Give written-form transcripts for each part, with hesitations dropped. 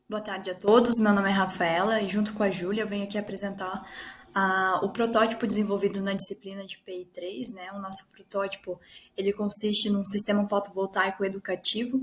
Boa tarde a todos, meu nome é Rafaela e junto com a Júlia eu venho aqui apresentar o protótipo desenvolvido na disciplina de PI3, né? O nosso protótipo, ele consiste num sistema fotovoltaico educativo,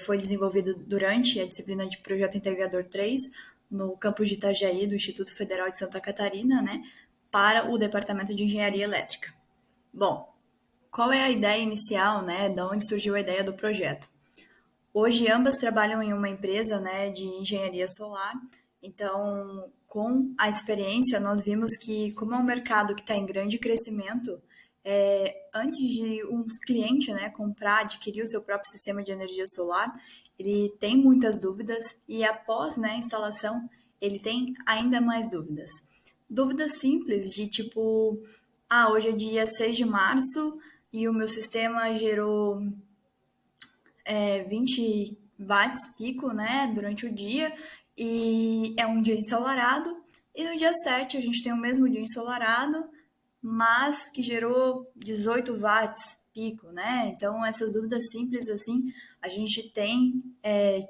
foi desenvolvido durante a disciplina de Projeto Integrador 3 no campus de Itajaí, do Instituto Federal de Santa Catarina, né? Para o Departamento de Engenharia Elétrica. Bom, qual é a ideia inicial, né? Da onde surgiu a ideia do projeto? Hoje, ambas trabalham em uma empresa, né, de engenharia solar. Então, com a experiência, nós vimos que, como é um mercado que está em grande crescimento, antes de um cliente, né, comprar, adquirir o seu próprio sistema de energia solar, ele tem muitas dúvidas e, após, né, a instalação, ele tem ainda mais dúvidas. Dúvidas simples, de tipo, hoje é dia 6 de março e o meu sistema gerou 20 watts pico, né, durante o dia, e é um dia ensolarado. E no dia 7 a gente tem o mesmo dia ensolarado, mas que gerou 18 watts pico, né? Então, essas dúvidas simples assim, a gente tem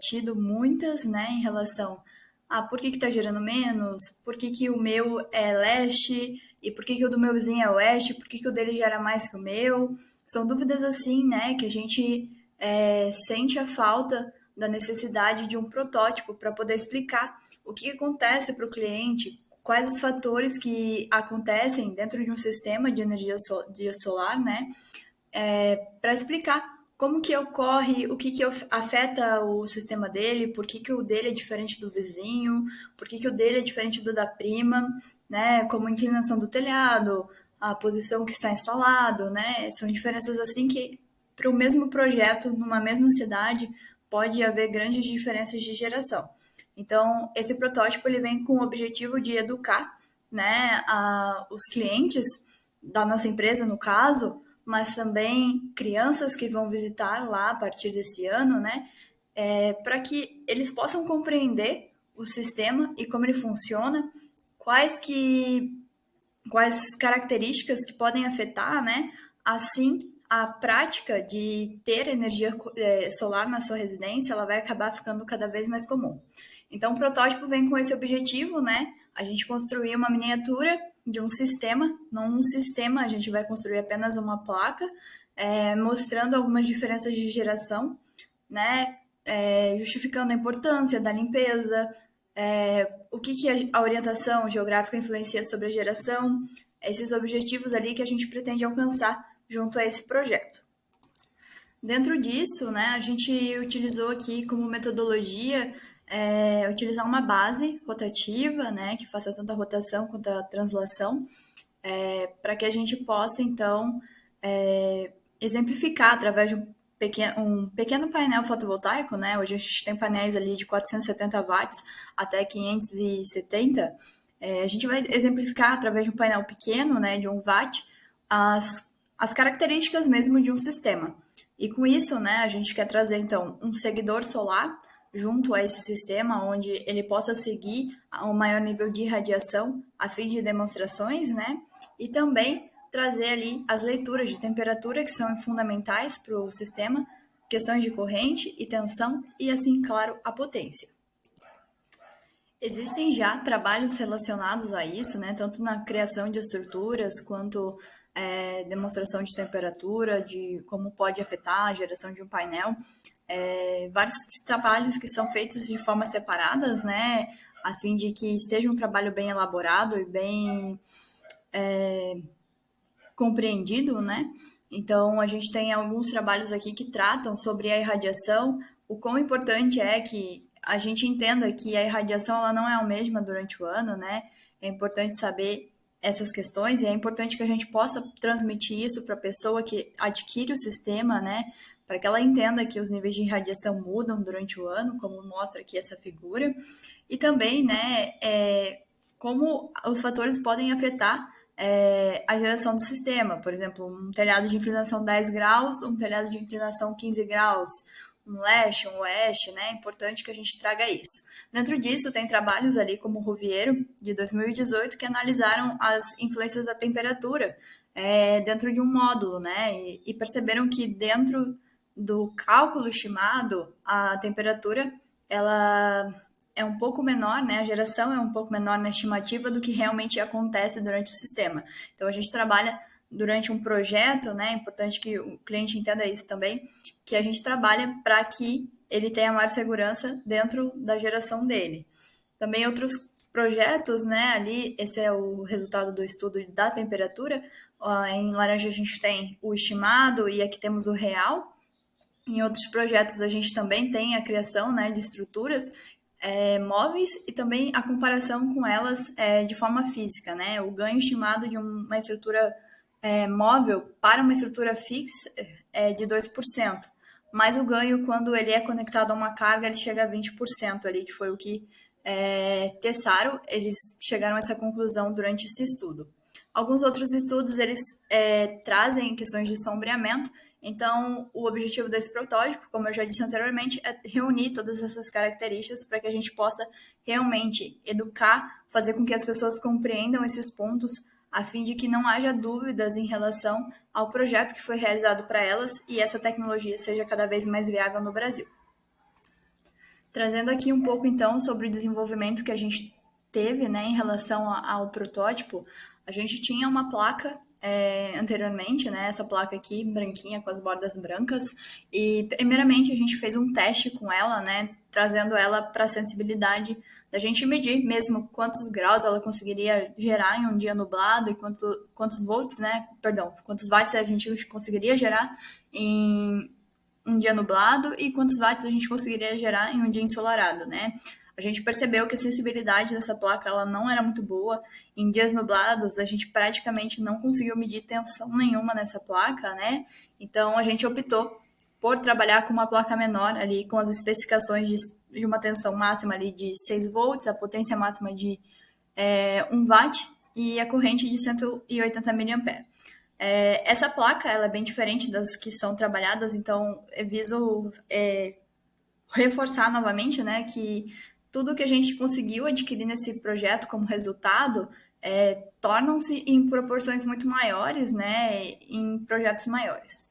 tido muitas, né, em relação a por que está gerando menos, por que o meu é leste e por que o do meu vizinho é oeste, por que o dele gera mais que o meu. São dúvidas assim, né, que a gente sente a falta da necessidade de um protótipo para poder explicar o que acontece para o cliente, quais os fatores que acontecem dentro de um sistema de energia solar, né? Para explicar como que ocorre, o que afeta o sistema dele, por que o dele é diferente do vizinho, por que o dele é diferente do da prima, né? Como a inclinação do telhado, a posição que está instalado, né? São diferenças assim que para o mesmo projeto, numa mesma cidade, pode haver grandes diferenças de geração. Então, esse protótipo ele vem com o objetivo de educar, né, os clientes da nossa empresa, no caso, mas também crianças que vão visitar lá a partir desse ano, né, para que eles possam compreender o sistema e como ele funciona, quais que quais características que podem afetar, né? Assim, a prática de ter energia solar na sua residência, ela vai acabar ficando cada vez mais comum. Então, o protótipo vem com esse objetivo, né? A gente construir uma miniatura de um sistema, não um sistema, a gente vai construir apenas uma placa, mostrando algumas diferenças de geração, né? Justificando a importância da limpeza, o que a orientação geográfica influencia sobre a geração, esses objetivos ali que a gente pretende alcançar junto a esse projeto. Dentro disso, né, a gente utilizou aqui como metodologia utilizar uma base rotativa, né, que faça tanto a rotação quanto a translação, para que a gente possa, então, exemplificar através de um pequeno painel fotovoltaico, né? Hoje a gente tem painéis ali de 470 watts até 570. A gente vai exemplificar através de um painel pequeno, né, de 1 watt, as características mesmo de um sistema. E com isso, né, a gente quer trazer, então, um seguidor solar junto a esse sistema, onde ele possa seguir um maior nível de radiação a fim de demonstrações, né? E também trazer ali as leituras de temperatura que são fundamentais para o sistema, questões de corrente e tensão e, assim, claro, a potência. Existem já trabalhos relacionados a isso, né? Tanto na criação de estruturas quanto demonstração de temperatura, de como pode afetar a geração de um painel. Vários trabalhos que são feitos de forma separadas, né? A fim de que seja um trabalho bem elaborado e bem compreendido, né? Então, a gente tem alguns trabalhos aqui que tratam sobre a irradiação, o quão importante é que a gente entenda que a irradiação ela não é a mesma durante o ano, né? É importante saber essas questões e é importante que a gente possa transmitir isso para a pessoa que adquire o sistema, né? Para que ela entenda que os níveis de irradiação mudam durante o ano, como mostra aqui essa figura, e também, né, como os fatores podem afetar a geração do sistema. Por exemplo, um telhado de inclinação 10 graus, um telhado de inclinação 15 graus, um leste, um oeste, né? É importante que a gente traga isso. Dentro disso, tem trabalhos ali como o Ruviero, de 2018, que analisaram as influências da temperatura dentro de um módulo, né? E perceberam que dentro do cálculo estimado, a temperatura ela é um pouco menor, né? A geração é um pouco menor na estimativa do que realmente acontece durante o sistema. Então, a gente trabalha durante um projeto, né? É importante que o cliente entenda isso também, que a gente trabalha para que ele tenha maior segurança dentro da geração dele. Também outros projetos, né? Ali, esse é o resultado do estudo da temperatura. Em laranja a gente tem o estimado e aqui temos o real. Em outros projetos a gente também tem a criação, né, de estruturas móveis e também a comparação com elas de forma física, né? O ganho estimado de uma estrutura móvel para uma estrutura fixa é de 2%, mas o ganho quando ele é conectado a uma carga ele chega a 20% ali, que foi o que testaram, eles chegaram a essa conclusão durante esse estudo. Alguns outros estudos eles trazem questões de sombreamento. Então, o objetivo desse protótipo, como eu já disse anteriormente, é reunir todas essas características para que a gente possa realmente educar, fazer com que as pessoas compreendam esses pontos, a fim de que não haja dúvidas em relação ao projeto que foi realizado para elas e essa tecnologia seja cada vez mais viável no Brasil. Trazendo aqui um pouco, então, sobre o desenvolvimento que a gente teve, né, em relação ao protótipo, a gente tinha uma placa anteriormente, né, essa placa aqui, branquinha, com as bordas brancas, e primeiramente a gente fez um teste com ela, né, trazendo ela para a sensibilidade da gente medir mesmo quantos graus ela conseguiria gerar em um dia nublado e quantos volts, né, perdão, quantos watts a gente conseguiria gerar em um dia nublado e quantos watts a gente conseguiria gerar em um dia ensolarado, né? A gente percebeu que a sensibilidade dessa placa ela não era muito boa. Em dias nublados, a gente praticamente não conseguiu medir tensão nenhuma nessa placa, né? Então, a gente optou por trabalhar com uma placa menor ali, com as especificações de uma tensão máxima ali de 6 volts, a potência máxima de 1 watt e a corrente de 180 mA. Essa placa ela é bem diferente das que são trabalhadas, então eu viso reforçar novamente, né, que tudo que a gente conseguiu adquirir nesse projeto como resultado tornam-se em proporções muito maiores, né, em projetos maiores.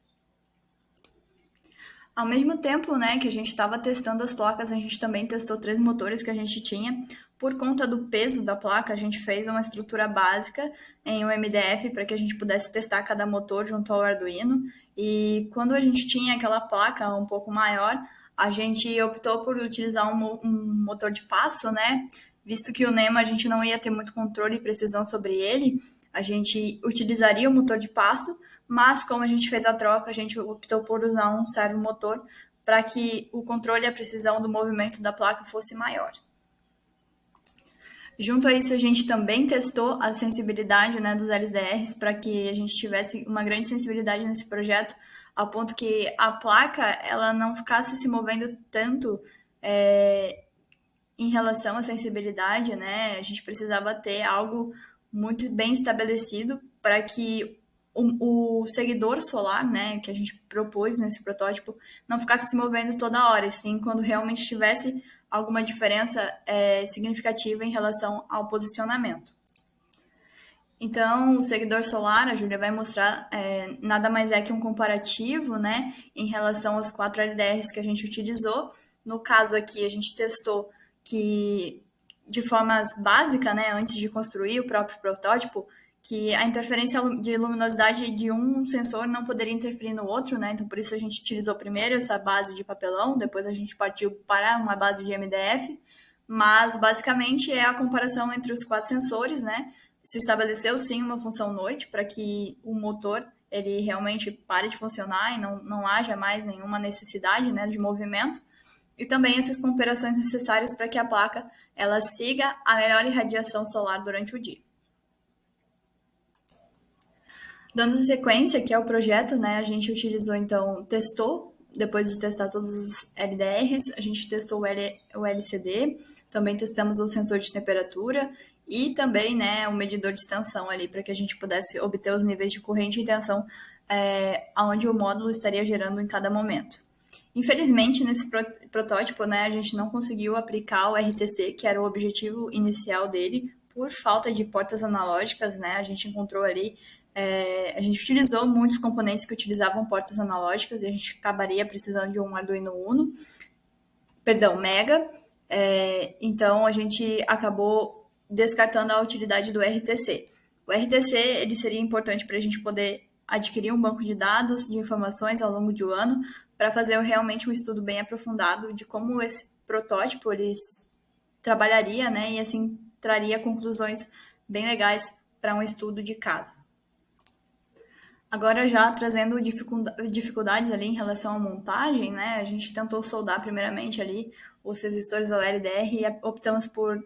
Ao mesmo tempo, né, que a gente estava testando as placas, a gente também testou 3 motores que a gente tinha. Por conta do peso da placa, a gente fez uma estrutura básica em um MDF para que a gente pudesse testar cada motor junto ao Arduino. E quando a gente tinha aquela placa um pouco maior, a gente optou por utilizar um motor de passo, né? Visto que o NEMA a gente não ia ter muito controle e precisão sobre ele, a gente utilizaria o motor de passo, mas como a gente fez a troca, a gente optou por usar um servomotor para que o controle e a precisão do movimento da placa fosse maior. Junto a isso, a gente também testou a sensibilidade, né, dos LDRs para que a gente tivesse uma grande sensibilidade nesse projeto, ao ponto que a placa ela não ficasse se movendo tanto em relação à sensibilidade, né? A gente precisava ter algo muito bem estabelecido para que o seguidor solar, né, que a gente propôs nesse protótipo, não ficasse se movendo toda hora, e sim quando realmente tivesse alguma diferença significativa em relação ao posicionamento. Então, o seguidor solar, a Júlia vai mostrar, nada mais é que um comparativo, né, em relação aos 4 LDRs que a gente utilizou. No caso aqui, a gente testou que, de forma básica, né, antes de construir o próprio protótipo, que a interferência de luminosidade de um sensor não poderia interferir no outro, né? Então, por isso a gente utilizou primeiro essa base de papelão, depois a gente partiu para uma base de MDF, mas basicamente é a comparação entre os 4 sensores, né? Se estabeleceu sim uma função noite para que o motor ele realmente pare de funcionar e não haja mais nenhuma necessidade, né, de movimento. E também essas comparações necessárias para que a placa ela siga a melhor irradiação solar durante o dia. Dando sequência aqui ao projeto, né, a gente utilizou, então, testou, depois de testar todos os LDRs, a gente testou o LCD, também testamos o sensor de temperatura e também, né, o medidor de tensão ali, para que a gente pudesse obter os níveis de corrente e tensão onde o módulo estaria gerando em cada momento. Infelizmente, nesse protótipo, né, a gente não conseguiu aplicar o RTC, que era o objetivo inicial dele, por falta de portas analógicas, né, a gente encontrou ali a gente utilizou muitos componentes que utilizavam portas analógicas e a gente acabaria precisando de um Arduino Uno, perdão, Mega, Então, a gente acabou descartando a utilidade do RTC. O RTC ele seria importante para a gente poder adquirir um banco de dados, de informações ao longo de um ano, para fazer realmente um estudo bem aprofundado de como esse protótipo ele trabalharia, né, e assim traria conclusões bem legais para um estudo de caso. Agora já trazendo dificuldades ali em relação à montagem, né? A gente tentou soldar primeiramente ali os resistores ao LDR e optamos por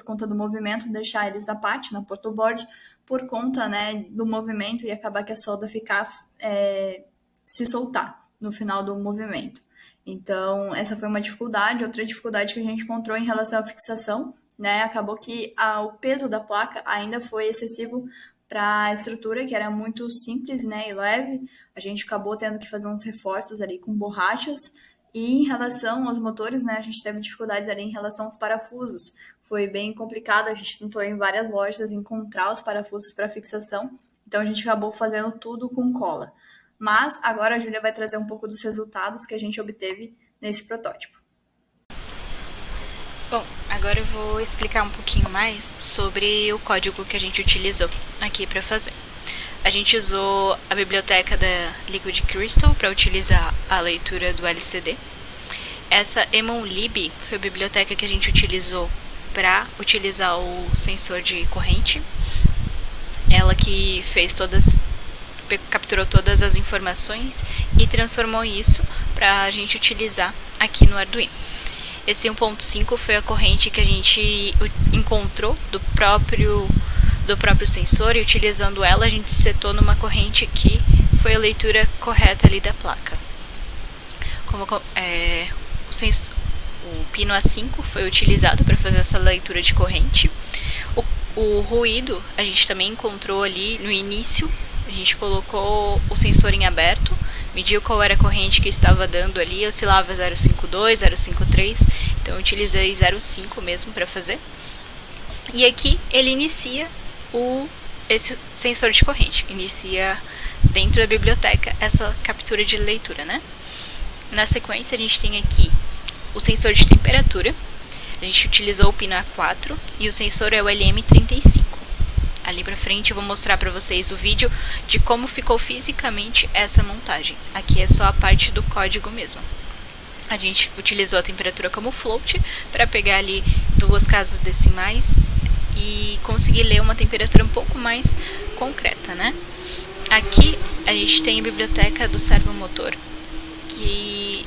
conta do movimento, deixar eles à parte na protoboard, por conta, né, do movimento e acabar que a solda ficar se soltar no final do movimento. Então, essa foi uma dificuldade. Outra dificuldade que a gente encontrou em relação à fixação, né? Acabou que o peso da placa ainda foi excessivo para a estrutura, que era muito simples, né, e leve. A gente acabou tendo que fazer uns reforços ali com borrachas. E em relação aos motores, né, a gente teve dificuldades ali em relação aos parafusos. Foi bem complicado, a gente tentou em várias lojas encontrar os parafusos para fixação. Então a gente acabou fazendo tudo com cola. Mas agora a Júlia vai trazer um pouco dos resultados que a gente obteve nesse protótipo. Bom, agora eu vou explicar um pouquinho mais sobre o código que a gente utilizou aqui para fazer. A gente usou a biblioteca da Liquid Crystal para utilizar a leitura do LCD. Essa EmonLib foi a biblioteca que a gente utilizou para utilizar o sensor de corrente. Ela que capturou todas as informações e transformou isso para a gente utilizar aqui no Arduino. Esse 1.5 foi a corrente que a gente encontrou do próprio sensor, e utilizando ela a gente setou numa corrente que foi a leitura correta ali da placa. O pino A5 foi utilizado para fazer essa leitura de corrente. O ruído a gente também encontrou ali no início. A gente colocou o sensor em aberto, mediu qual era a corrente que estava dando ali, oscilava 0,52, 0,53, então eu utilizei 0,5 mesmo para fazer. E aqui ele inicia esse sensor de corrente, inicia dentro da biblioteca essa captura de leitura, né? Na sequência a gente tem aqui o sensor de temperatura, a gente utilizou o pino A4 e o sensor é o LM35. Ali pra frente eu vou mostrar pra vocês o vídeo de como ficou fisicamente essa montagem. Aqui é só a parte do código mesmo. A gente utilizou a temperatura como float para pegar ali 2 casas decimais e conseguir ler uma temperatura um pouco mais concreta, né? Aqui a gente tem a biblioteca do servomotor que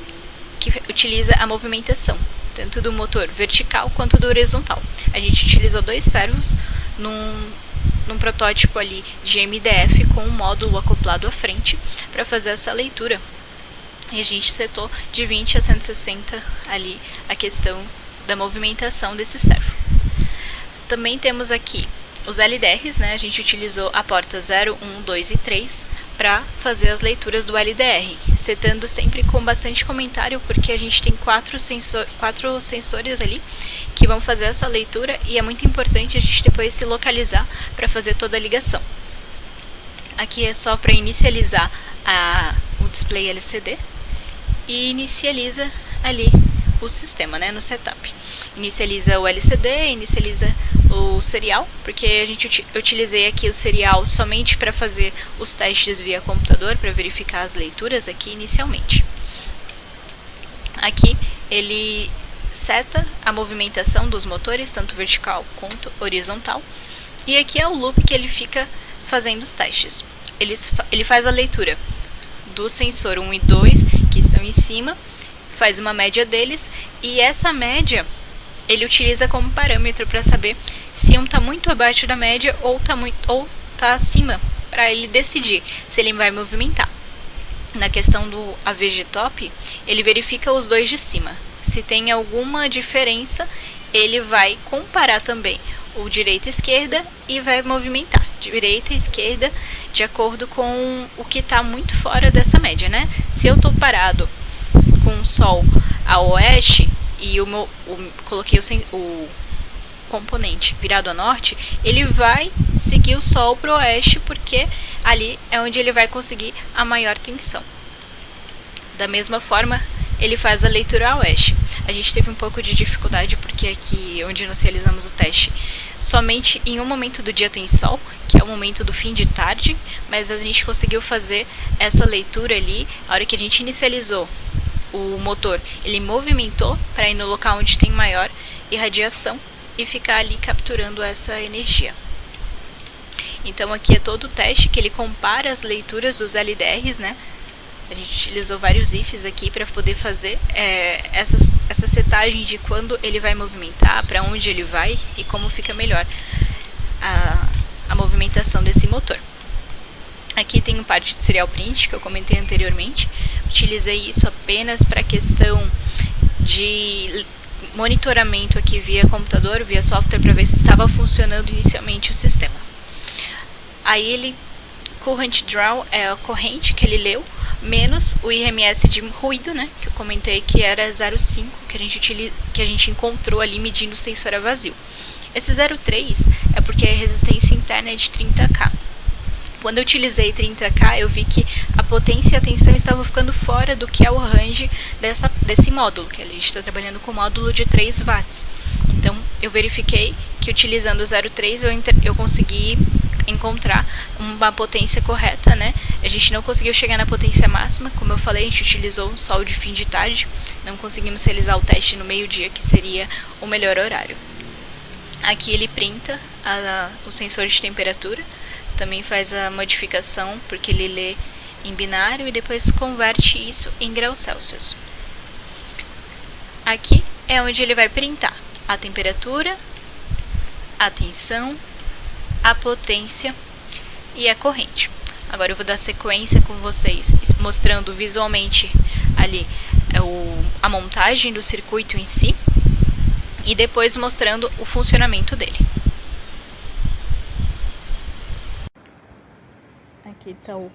utiliza a movimentação, tanto do motor vertical quanto do horizontal. A gente utilizou 2 servos num protótipo ali de MDF com um módulo acoplado à frente para fazer essa leitura. E a gente setou de 20 a 160 ali a questão da movimentação desse servo. Também temos aqui os LDRs, né? A gente utilizou a porta 0, 1, 2 e 3 para fazer as leituras do LDR, setando sempre com bastante comentário, porque a gente tem 4 sensores ali que vão fazer essa leitura e é muito importante a gente depois se localizar para fazer toda a ligação. Aqui é só para inicializar o display LCD e inicializa ali o sistema, né, no setup. Inicializa o LCD, inicializa o serial, porque a gente utilizei aqui o serial somente para fazer os testes via computador, para verificar as leituras aqui inicialmente. Aqui ele seta a movimentação dos motores, tanto vertical quanto horizontal, e aqui é o loop que ele fica fazendo os testes. Ele faz a leitura do sensor 1 e 2 que estão em cima, faz uma média deles, e essa média ele utiliza como parâmetro para saber se um está muito abaixo da média ou está acima, para ele decidir se ele vai movimentar. Na questão do AVG top, ele verifica os 2 de cima. Se tem alguma diferença, ele vai comparar também o direita e esquerda e vai movimentar direita e esquerda de acordo com o que está muito fora dessa média, né? Se eu estou parado com o sol a oeste e coloquei o componente virado a norte, ele vai seguir o sol para o oeste, porque ali é onde ele vai conseguir a maior tensão. Da mesma forma, ele faz a leitura a oeste. A gente teve um pouco de dificuldade porque aqui onde nós realizamos o teste, somente em um momento do dia tem sol, que é o momento do fim de tarde, mas a gente conseguiu fazer essa leitura ali, a hora que a gente inicializou o motor, ele movimentou para ir no local onde tem maior irradiação e ficar ali capturando essa energia. Então aqui é todo o teste que ele compara as leituras dos LDRs, né? A gente utilizou vários ifs aqui para poder fazer essa setagem de quando ele vai movimentar, para onde ele vai e como fica melhor a movimentação desse motor. Aqui tem um parte de serial print que eu comentei anteriormente. Utilizei isso apenas para questão de monitoramento aqui via computador, via software, para ver se estava funcionando inicialmente o sistema. Aí ele, current draw é a corrente que ele leu, menos o IRMS de ruído, né, que eu comentei que era 0,5, que a gente encontrou ali medindo o sensor a vazio. Esse 0,3 é porque a resistência interna é de 30K. Quando eu utilizei 30K, eu vi que a potência e a tensão estavam ficando fora do que é o range desse módulo, que a gente está trabalhando com módulo de 3 watts. Então, eu verifiquei que utilizando o 0,3 eu consegui encontrar uma potência correta, né? A gente não conseguiu chegar na potência máxima, como eu falei, a gente utilizou um sol de fim de tarde, não conseguimos realizar o teste no meio-dia, que seria o melhor horário. Aqui ele printa o sensor de temperatura, também faz a modificação, porque ele lê em binário e depois converte isso em graus Celsius. Aqui é onde ele vai printar a temperatura, a tensão, a potência e a corrente. Agora eu vou dar sequência com vocês, mostrando visualmente ali a montagem do circuito em si e depois mostrando o funcionamento dele. Aqui está o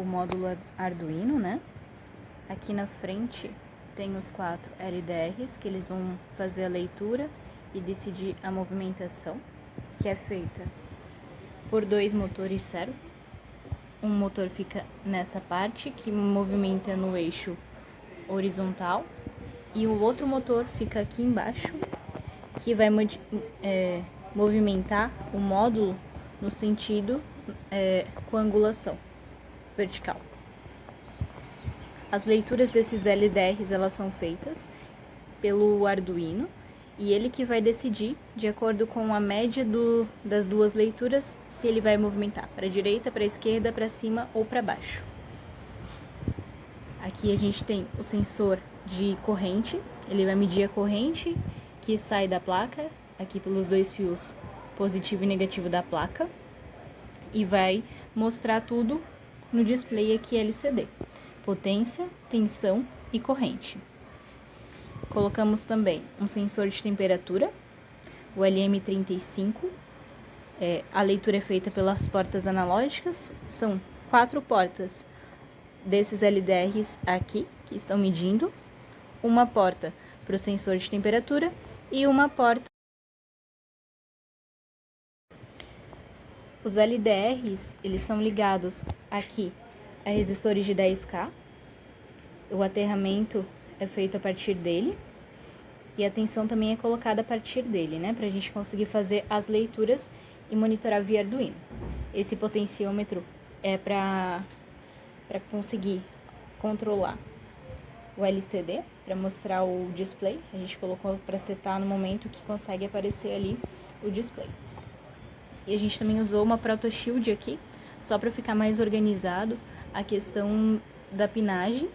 módulo Arduino, né? Aqui na frente tem os 4 LDRs, que eles vão fazer a leitura e decidir a movimentação, que é feita por 2 motores servo. Um motor fica nessa parte, que movimenta no eixo horizontal, e o outro motor fica aqui embaixo, que vai movimentar o módulo no sentido com angulação vertical. As leituras desses LDRs, elas são feitas pelo Arduino, e ele que vai decidir, de acordo com a média das duas leituras, se ele vai movimentar para a direita, para a esquerda, para cima ou para baixo. Aqui a gente tem o sensor de corrente, ele vai medir a corrente que sai da placa, aqui pelos 2 fios positivo e negativo da placa, e vai mostrar tudo no display aqui LCD. Potência, tensão e corrente. Colocamos também um sensor de temperatura, o LM35. A leitura é feita pelas portas analógicas. São 4 portas desses LDRs aqui, que estão medindo. Uma porta para o sensor de temperatura e uma porta. Os LDRs, eles são ligados aqui a resistores de 10K. O aterramento é feito a partir dele e a tensão também é colocada a partir dele, né, para a gente conseguir fazer as leituras e monitorar via Arduino. Esse potenciômetro é para conseguir controlar o LCD, para mostrar o display. A gente colocou para setar no momento que consegue aparecer ali o display. E a gente também usou uma Proto Shield aqui, só para ficar mais organizado a questão da pinagem.